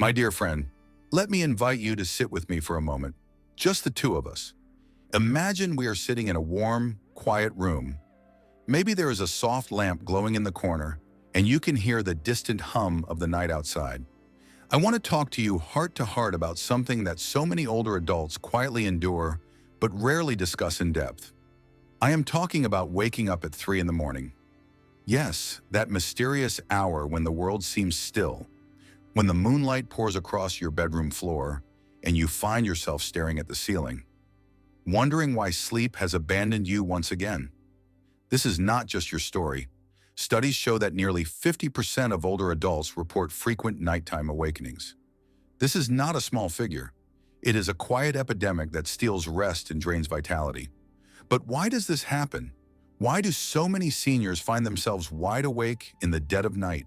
My dear friend, let me invite you to sit with me for a moment, just the two of us. Imagine we are sitting in a warm, quiet room. Maybe there is a soft lamp glowing in the corner, and you can hear the distant hum of the night outside. I want to talk to you heart to heart about something that so many older adults quietly endure, but rarely discuss in depth. I am talking about waking up at 3 in the morning. Yes, that mysterious hour when the world seems still, when the moonlight pours across your bedroom floor and you find yourself staring at the ceiling, wondering why sleep has abandoned you once again. This is not just your story. Studies show that nearly 50% of older adults report frequent nighttime awakenings. This is not a small figure. It is a quiet epidemic that steals rest and drains vitality. But why does this happen? Why do so many seniors find themselves wide awake in the dead of night?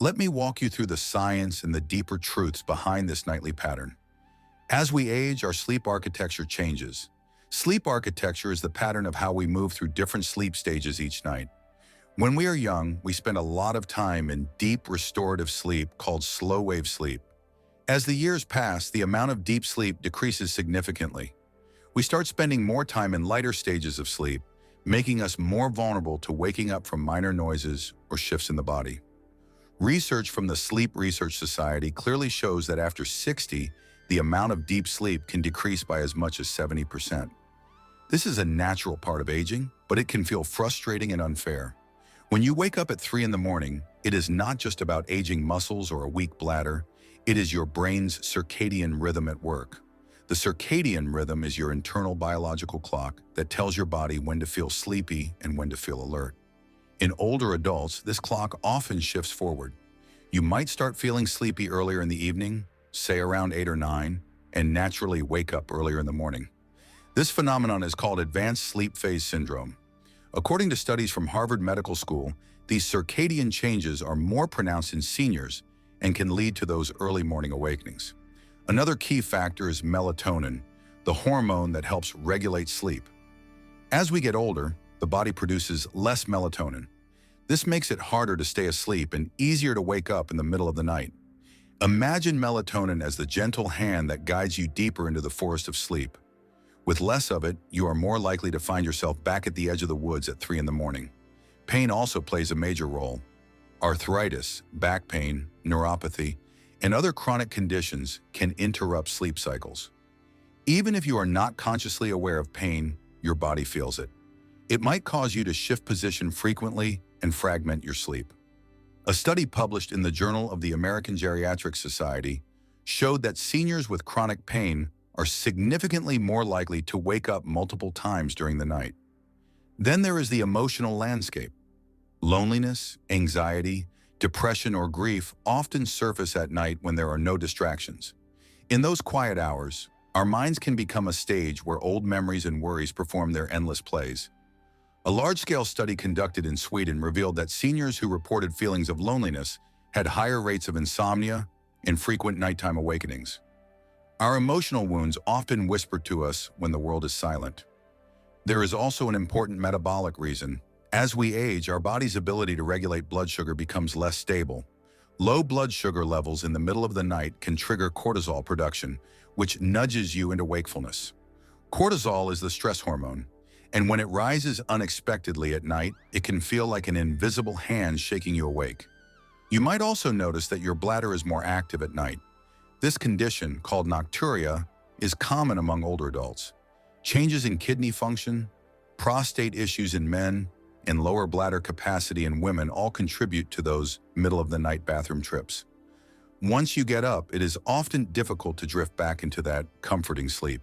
Let me walk you through the science and the deeper truths behind this nightly pattern. As we age, our sleep architecture changes. Sleep architecture is the pattern of how we move through different sleep stages each night. When we are young, we spend a lot of time in deep restorative sleep called slow-wave sleep. As the years pass, the amount of deep sleep decreases significantly. We start spending more time in lighter stages of sleep, making us more vulnerable to waking up from minor noises or shifts in the body. Research from the Sleep Research Society clearly shows that after 60, the amount of deep sleep can decrease by as much as 70%. This is a natural part of aging, but it can feel frustrating and unfair. When you wake up at 3 in the morning, it is not just about aging muscles or a weak bladder. It is your brain's circadian rhythm at work. The circadian rhythm is your internal biological clock that tells your body when to feel sleepy and when to feel alert. In older adults, this clock often shifts forward. You might start feeling sleepy earlier in the evening, say around 8 or 9, and naturally wake up earlier in the morning. This phenomenon is called advanced sleep phase syndrome. According to studies from Harvard Medical School, these circadian changes are more pronounced in seniors and can lead to those early morning awakenings. Another key factor is melatonin, the hormone that helps regulate sleep. As we get older, the body produces less melatonin. This makes it harder to stay asleep and easier to wake up in the middle of the night. Imagine melatonin as the gentle hand that guides you deeper into the forest of sleep. With less of it, you are more likely to find yourself back at the edge of the woods at 3 in the morning. Pain also plays a major role. Arthritis, back pain, neuropathy, and other chronic conditions can interrupt sleep cycles. Even if you are not consciously aware of pain, your body feels it. It might cause you to shift position frequently and fragment your sleep. A study published in the Journal of the American Geriatric Society showed that seniors with chronic pain are significantly more likely to wake up multiple times during the night. Then there is the emotional landscape. Loneliness, anxiety, depression, or grief often surface at night when there are no distractions. In those quiet hours, our minds can become a stage where old memories and worries perform their endless plays. A large-scale study conducted in Sweden revealed that seniors who reported feelings of loneliness had higher rates of insomnia and frequent nighttime awakenings. Our emotional wounds often whisper to us when the world is silent. There is also an important metabolic reason. As we age, our body's ability to regulate blood sugar becomes less stable. Low blood sugar levels in the middle of the night can trigger cortisol production, which nudges you into wakefulness. Cortisol is the stress hormone, and when it rises unexpectedly at night, it can feel like an invisible hand shaking you awake. You might also notice that your bladder is more active at night. This condition, called nocturia, is common among older adults. Changes in kidney function, prostate issues in men, and lower bladder capacity in women all contribute to those middle-of-the-night bathroom trips. Once you get up, it is often difficult to drift back into that comforting sleep.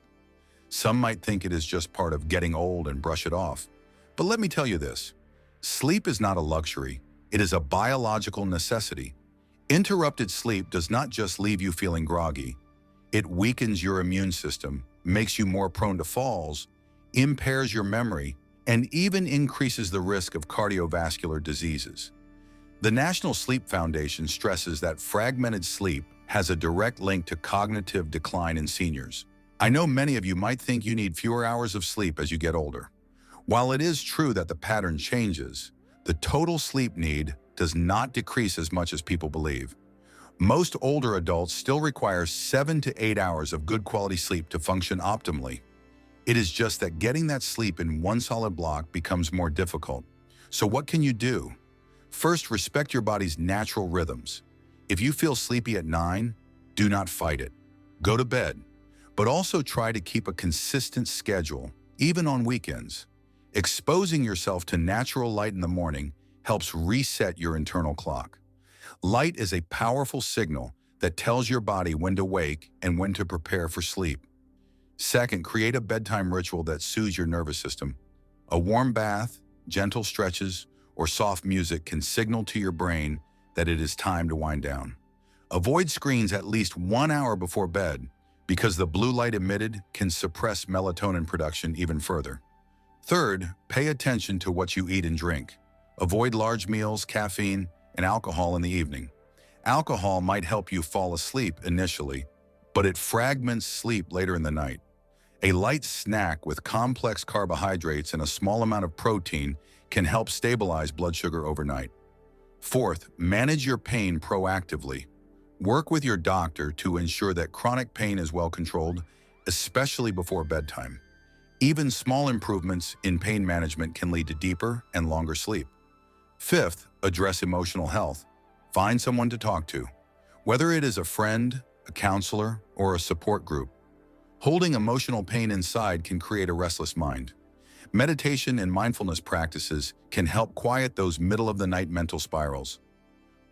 Some might think it is just part of getting old and brush it off. But let me tell you this, sleep is not a luxury, it is a biological necessity. Interrupted sleep does not just leave you feeling groggy. It weakens your immune system, makes you more prone to falls, impairs your memory, and even increases the risk of cardiovascular diseases. The National Sleep Foundation stresses that fragmented sleep has a direct link to cognitive decline in seniors. I know many of you might think you need fewer hours of sleep as you get older. While it is true that the pattern changes, the total sleep need does not decrease as much as people believe. Most older adults still require 7 to 8 hours of good quality sleep to function optimally. It is just that getting that sleep in one solid block becomes more difficult. So what can you do? First, respect your body's natural rhythms. If you feel sleepy at 9, do not fight it. Go to bed. But also try to keep a consistent schedule, even on weekends. Exposing yourself to natural light in the morning helps reset your internal clock. Light is a powerful signal that tells your body when to wake and when to prepare for sleep. Second, create a bedtime ritual that soothes your nervous system. A warm bath, gentle stretches, or soft music can signal to your brain that it is time to wind down. Avoid screens at least 1 hour before bed because the blue light emitted can suppress melatonin production even further. Third, pay attention to what you eat and drink. Avoid large meals, caffeine, and alcohol in the evening. Alcohol might help you fall asleep initially, but it fragments sleep later in the night. A light snack with complex carbohydrates and a small amount of protein can help stabilize blood sugar overnight. Fourth, manage your pain proactively. Work with your doctor to ensure that chronic pain is well controlled, especially before bedtime. Even small improvements in pain management can lead to deeper and longer sleep. Fifth, address emotional health. Find someone to talk to, whether it is a friend, a counselor, or a support group. Holding emotional pain inside can create a restless mind. Meditation and mindfulness practices can help quiet those middle-of-the-night mental spirals.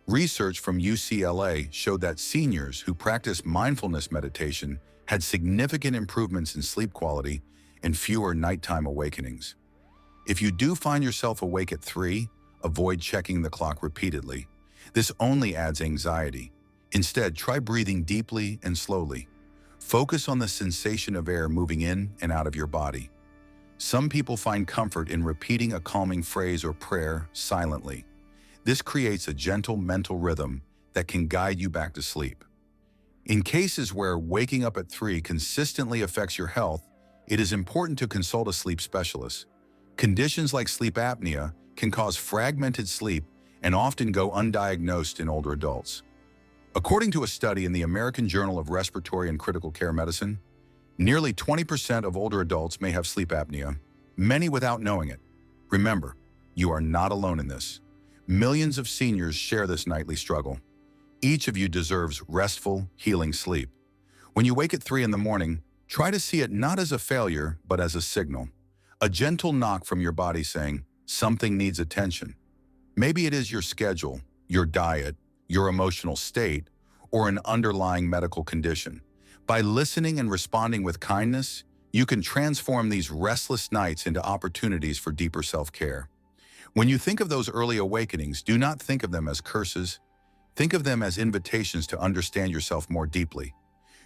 Research from UCLA showed that seniors who practiced mindfulness meditation had significant improvements in sleep quality and fewer nighttime awakenings. If you do find yourself awake at 3, avoid checking the clock repeatedly. This only adds anxiety. Instead, try breathing deeply and slowly. Focus on the sensation of air moving in and out of your body. Some people find comfort in repeating a calming phrase or prayer silently. This creates a gentle mental rhythm that can guide you back to sleep. In cases where waking up at 3 consistently affects your health, it is important to consult a sleep specialist. Conditions like sleep apnea can cause fragmented sleep and often go undiagnosed in older adults. According to a study in the American Journal of Respiratory and Critical Care Medicine, nearly 20% of older adults may have sleep apnea, many without knowing it. Remember, you are not alone in this. Millions of seniors share this nightly struggle. Each of you deserves restful, healing sleep. When you wake at 3 in the morning, try to see it not as a failure, but as a signal. A gentle knock from your body saying, something needs attention. Maybe it is your schedule, your diet, your emotional state, or an underlying medical condition. By listening and responding with kindness, you can transform these restless nights into opportunities for deeper self-care. When you think of those early awakenings, do not think of them as curses. Think of them as invitations to understand yourself more deeply.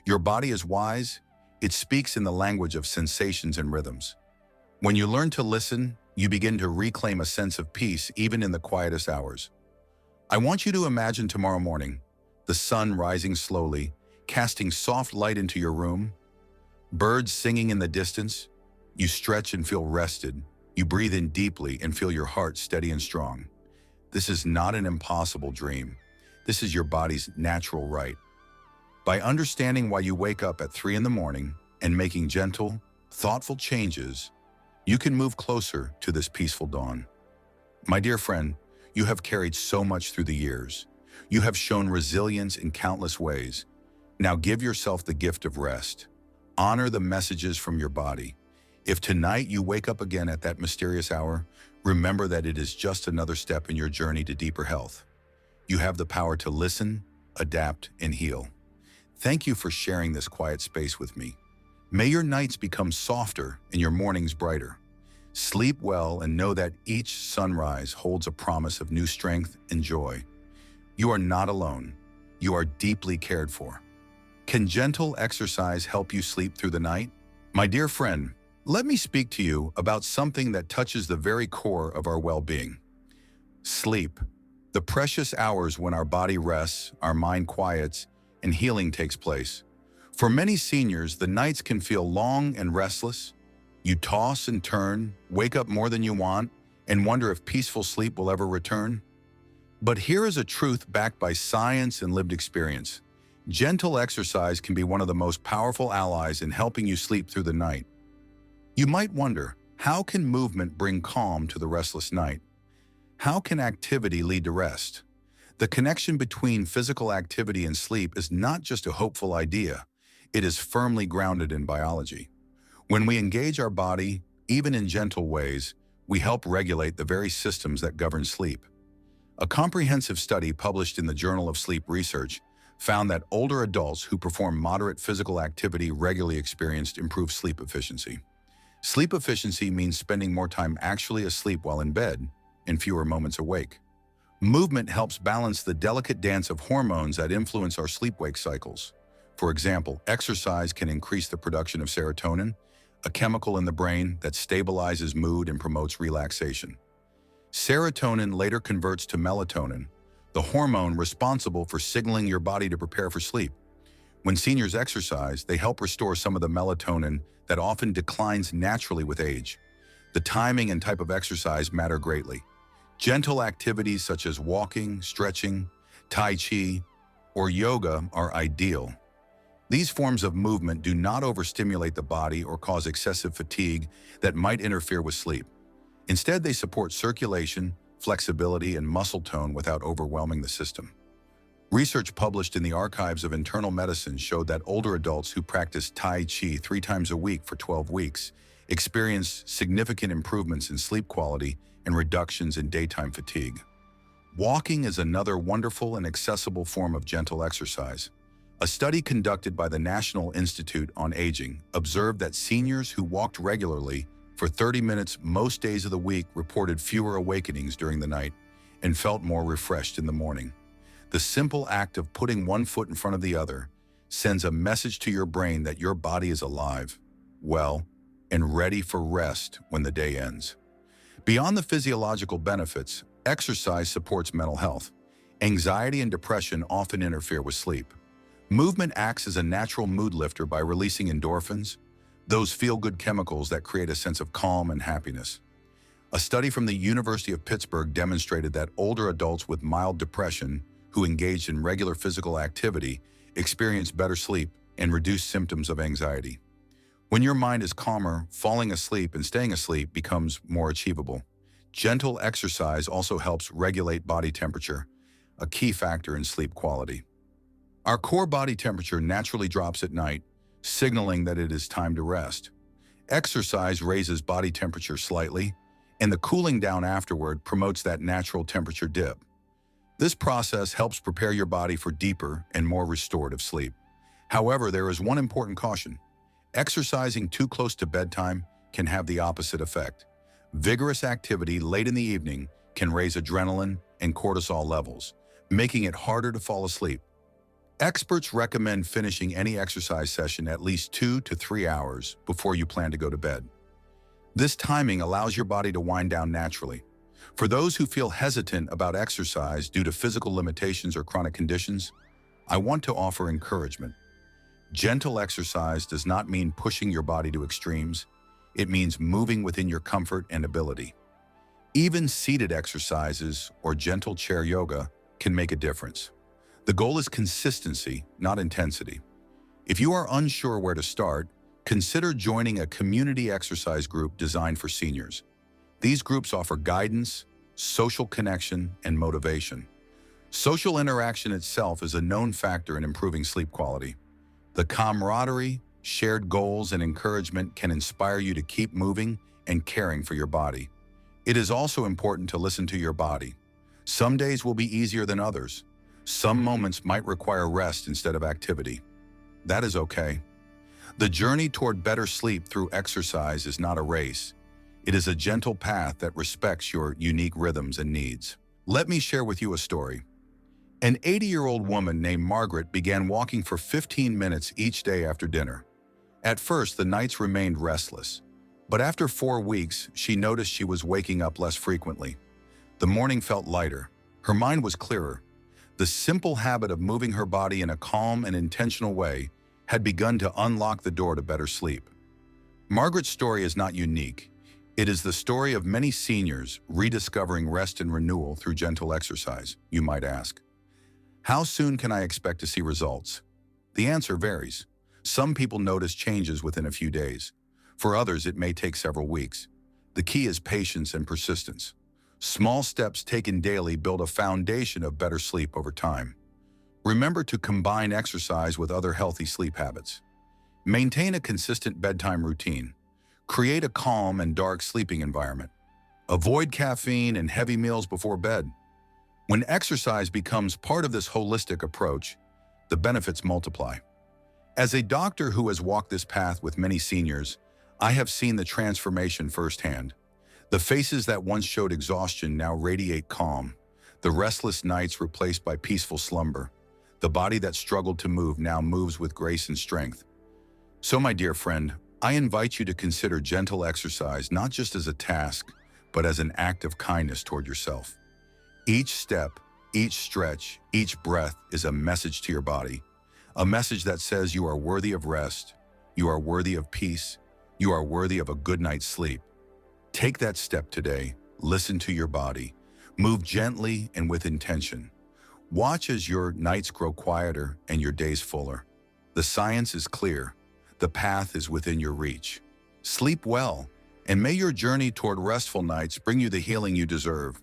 Your body is wise. It speaks in the language of sensations and rhythms. When you learn to listen, you begin to reclaim a sense of peace even in the quietest hours. I want you to imagine tomorrow morning, the sun rising slowly, casting soft light into your room, birds singing in the distance. You stretch and feel rested. You breathe in deeply and feel your heart steady and strong. This is not an impossible dream. This is your body's natural right. By understanding why you wake up at 3 in the morning and making gentle, thoughtful changes, you can move closer to this peaceful dawn. My dear friend, you have carried so much through the years. You have shown resilience in countless ways. Now give yourself the gift of rest. Honor the messages from your body. If tonight you wake up again at that mysterious hour, remember that it is just another step in your journey to deeper health. You have the power to listen, adapt, and heal. Thank you for sharing this quiet space with me. May your nights become softer and your mornings brighter. Sleep well and know that each sunrise holds a promise of new strength and joy. You are not alone. You are deeply cared for. Can gentle exercise help you sleep through the night? My dear friend, let me speak to you about something that touches the very core of our well-being. Sleep. The precious hours when our body rests, our mind quiets, and healing takes place. For many seniors, the nights can feel long and restless. You toss and turn, wake up more than you want, and wonder if peaceful sleep will ever return. But here is a truth backed by science and lived experience. Gentle exercise can be one of the most powerful allies in helping you sleep through the night. You might wonder, how can movement bring calm to the restless night? How can activity lead to rest? The connection between physical activity and sleep is not just a hopeful idea. It is firmly grounded in biology. When we engage our body, even in gentle ways, we help regulate the very systems that govern sleep. A comprehensive study published in the Journal of Sleep Research found that older adults who perform moderate physical activity regularly experienced improved sleep efficiency. Sleep efficiency means spending more time actually asleep while in bed and fewer moments awake. Movement helps balance the delicate dance of hormones that influence our sleep-wake cycles. For example, exercise can increase the production of serotonin, a chemical in the brain that stabilizes mood and promotes relaxation. Serotonin later converts to melatonin, the hormone responsible for signaling your body to prepare for sleep. When seniors exercise, they help restore some of the melatonin that often declines naturally with age. The timing and type of exercise matter greatly. Gentle activities such as walking, stretching, tai chi, or yoga are ideal. These forms of movement do not overstimulate the body or cause excessive fatigue that might interfere with sleep. Instead, they support circulation, flexibility, and muscle tone without overwhelming the system. Research published in the Archives of Internal Medicine showed that older adults who practiced Tai Chi 3 times a week for 12 weeks experienced significant improvements in sleep quality and reductions in daytime fatigue. Walking is another wonderful and accessible form of gentle exercise. A study conducted by the National Institute on Aging observed that seniors who walked regularly for 30 minutes most days of the week reported fewer awakenings during the night and felt more refreshed in the morning. The simple act of putting one foot in front of the other sends a message to your brain that your body is alive, well, and ready for rest when the day ends. Beyond the physiological benefits, exercise supports mental health. Anxiety and depression often interfere with sleep. Movement acts as a natural mood lifter by releasing endorphins, those feel-good chemicals that create a sense of calm and happiness. A study from the University of Pittsburgh demonstrated that older adults with mild depression who engaged in regular physical activity experienced better sleep and reduced symptoms of anxiety. When your mind is calmer, falling asleep and staying asleep becomes more achievable. Gentle exercise also helps regulate body temperature, a key factor in sleep quality. Our core body temperature naturally drops at night, signaling that it is time to rest. Exercise raises body temperature slightly, and the cooling down afterward promotes that natural temperature dip. This process helps prepare your body for deeper and more restorative sleep. However, there is one important caution. Exercising too close to bedtime can have the opposite effect. Vigorous activity late in the evening can raise adrenaline and cortisol levels, making it harder to fall asleep. Experts recommend finishing any exercise session at least 2 to 3 hours before you plan to go to bed. This timing allows your body to wind down naturally. For those who feel hesitant about exercise due to physical limitations or chronic conditions, I want to offer encouragement. Gentle exercise does not mean pushing your body to extremes. It means moving within your comfort and ability. Even seated exercises or gentle chair yoga can make a difference. The goal is consistency, not intensity. If you are unsure where to start, consider joining a community exercise group designed for seniors. These groups offer guidance, social connection, and motivation. Social interaction itself is a known factor in improving sleep quality. The camaraderie, shared goals, and encouragement can inspire you to keep moving and caring for your body. It is also important to listen to your body. Some days will be easier than others. Some moments might require rest instead of activity. That is okay. The journey toward better sleep through exercise is not a race. It is a gentle path that respects your unique rhythms and needs. Let me share with you a story. An 80-year-old woman named Margaret began walking for 15 minutes each day after dinner. At first, the nights remained restless, but after 4 weeks, she noticed she was waking up less frequently. The morning felt lighter. Her mind was clearer. The simple habit of moving her body in a calm and intentional way had begun to unlock the door to better sleep. Margaret's story is not unique. It is the story of many seniors rediscovering rest and renewal through gentle exercise. You might ask, how soon can I expect to see results? The answer varies. Some people notice changes within a few days. For others, it may take several weeks. The key is patience and persistence. Small steps taken daily build a foundation of better sleep over time. Remember to combine exercise with other healthy sleep habits. Maintain a consistent bedtime routine. Create a calm and dark sleeping environment. Avoid caffeine and heavy meals before bed. When exercise becomes part of this holistic approach, the benefits multiply. As a doctor who has walked this path with many seniors, I have seen the transformation firsthand. The faces that once showed exhaustion now radiate calm. The restless nights replaced by peaceful slumber. The body that struggled to move now moves with grace and strength. So, my dear friend, I invite you to consider gentle exercise not just as a task, but as an act of kindness toward yourself. Each step, each stretch, each breath is a message to your body, a message that says you are worthy of rest, you are worthy of peace, you are worthy of a good night's sleep. Take that step today, listen to your body, move gently and with intention. Watch as your nights grow quieter and your days fuller. The science is clear. The path is within your reach. Sleep well, and may your journey toward restful nights bring you the healing you deserve.